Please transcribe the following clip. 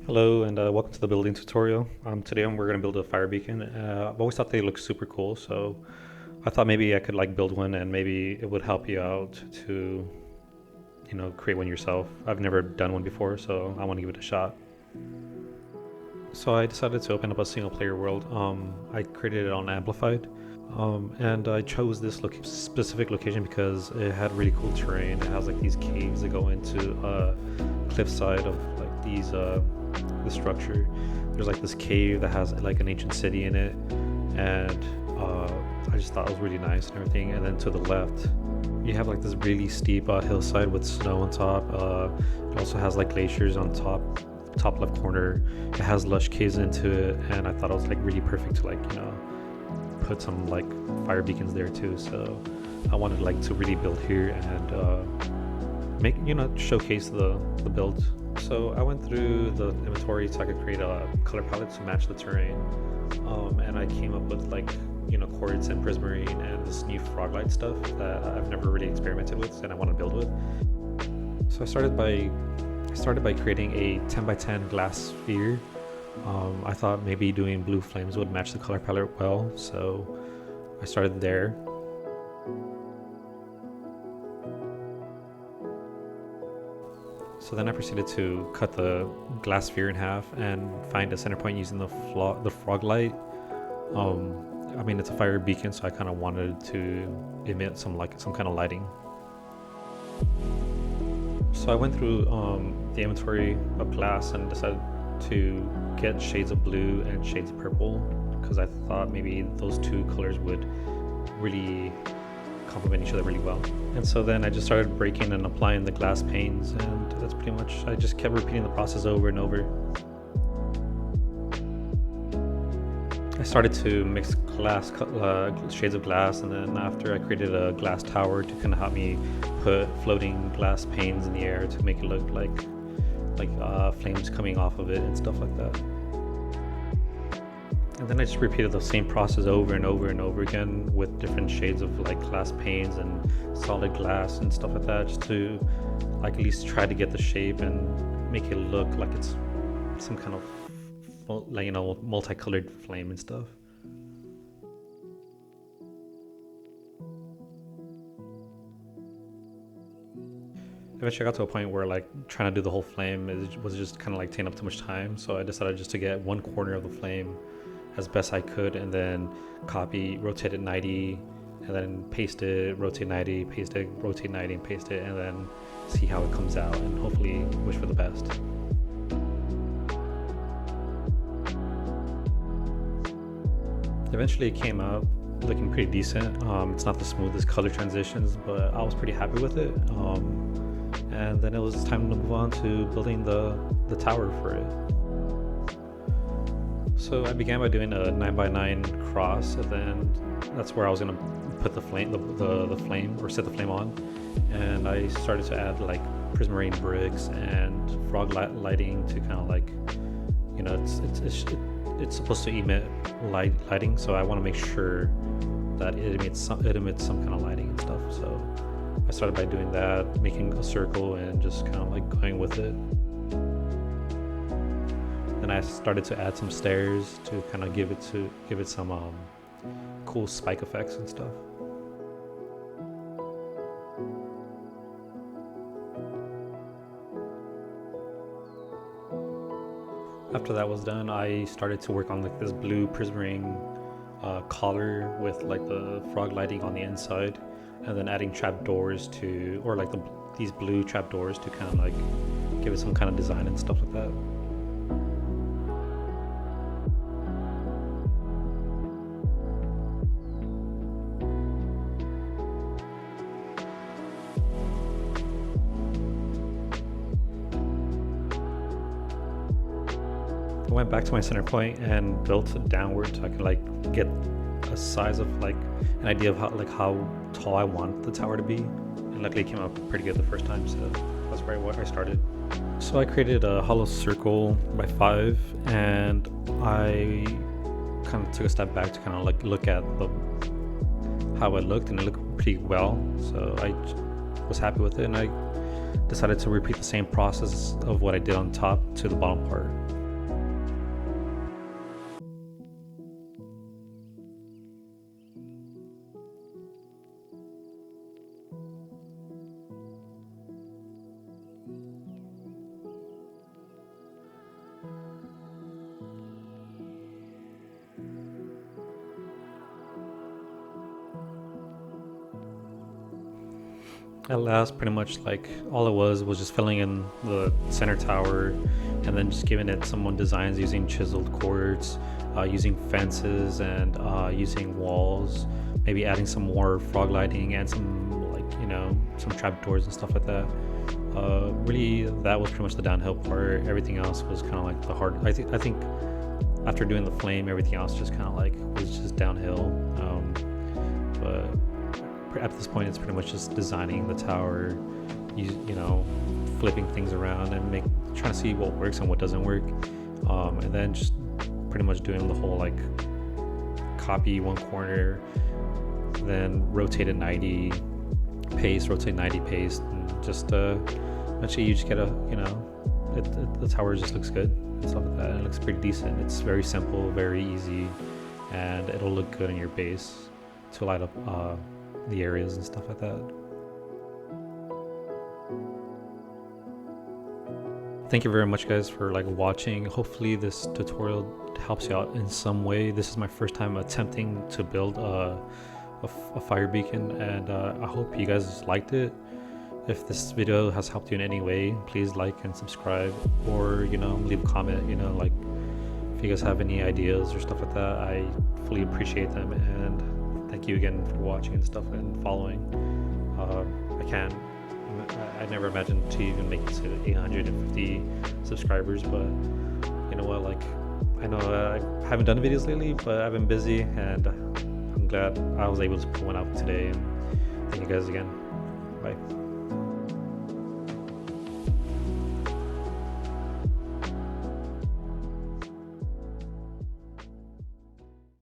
Hello and welcome to the building tutorial. Today we're going to build a fire beacon. I've always thought they look super cool, so I thought maybe I could build one and maybe it would help you out to, create one yourself. I've never done one before, so I want to give it a shot. So I decided to open up a single player world. I created it on Amplified, and I chose this specific location because it had really cool terrain. It has these caves that go into a cliffside of the structure. There's this cave that has an ancient city in it, and I just thought it was really nice and everything. And then to the left you have this really steep hillside with snow on top. It also has glaciers on top left corner. It has lush caves into it, and I thought it was really perfect to put some fire beacons there too. So I wanted to really build here and make showcase the build. So I went through the inventory so I could create a color palette to match the terrain, and I came up with quartz and prismarine and this new frog light stuff that I've never really experimented with and I want to build with. So I started by creating a 10 by 10 glass sphere. I thought maybe doing blue flames would match the color palette well, so I started there. So then I proceeded to cut the glass sphere in half and find a center point using the frog light. I mean, it's a fire beacon, so I kind of wanted to emit some kind of lighting. So I went through the inventory of glass and decided to get shades of blue and shades of purple because I thought maybe those two colors would really complement each other really well. And so then I just started breaking and applying the glass panes, and that's pretty much, I just kept repeating the process over and over. I started to mix shades of glass, and then after I created a glass tower to kind of help me put floating glass panes in the air to make it look like flames coming off of it and stuff like that. And then I just repeated the same process over and over and over again with different shades of glass panes and solid glass and stuff like that, just to at least try to get the shape and make it look like it's some kind of multicolored flame and stuff. Eventually I got to a point where trying to do the whole flame was just kind of taking up too much time, so I decided just to get one corner of the flame as best I could, and then rotate it 90, and then paste it, rotate 90, paste it, rotate 90, and paste it, and then see how it comes out, and hopefully wish for the best. Eventually it came out looking pretty decent. It's not the smoothest color transitions, but I was pretty happy with it. And then it was time to move on to building the tower for it. So I began by doing a 9x9 cross, and then that's where I was gonna put the flame, the flame, or set the flame on. And I started to add prismarine bricks and frog lighting to kind of it's supposed to emit lighting, so I want to make sure that it emits some kind of lighting and stuff. So I started by doing that, making a circle and just kind of going with it. Then I started to add some stairs to kind of give it some cool spike effects and stuff. After that was done, I started to work on this blue prismarine collar with the frog lighting on the inside, and then adding trapdoors these blue trapdoors to kind of give it some kind of design and stuff like that. I went back to my center point and built it downward so I could get a size of an idea of how tall I want the tower to be, and luckily it came out pretty good the first time, so that's where I started. So I created a hollow circle by 5, and I kind of took a step back to kind of look at how it looked, and it looked pretty well, so I was happy with it, and I decided to repeat the same process of what I did on top to the bottom part. At last, pretty much like all it was just filling in the center tower and then just giving it some designs using chiseled quartz, using fences and using walls, maybe adding some more frog lighting and some, like, you know, some trapdoors and stuff like that. Really, that was pretty much the downhill part. Everything else was kind of like the hard. I think after doing the flame, everything else just kind of like was just downhill. But at this point, it's pretty much just designing the tower, you know, flipping things around and trying to see what works and what doesn't work, and then just pretty much doing the whole like copy one corner, then rotate it 90, paste, rotate 90, paste, and just eventually you just get a, you know, the tower just looks good and stuff like that. And it looks pretty decent. It's very simple, very easy, and it'll look good in your base to light up the areas and stuff like that. Thank you very much, guys, for like watching. Hopefully this tutorial helps you out in some way. This is my first time attempting to build a fire beacon, and I hope you guys liked it. If this video has helped you in any way, please like and subscribe, or, you know, leave a comment. You know, like if you guys have any ideas or stuff like that, I fully appreciate them. And thank you again for watching and stuff and following. I never imagined to even make it to 850 subscribers, but you know what, like, I know I haven't done videos lately, but I've been busy, and I'm glad I was able to put one out today. And thank you guys again. Bye.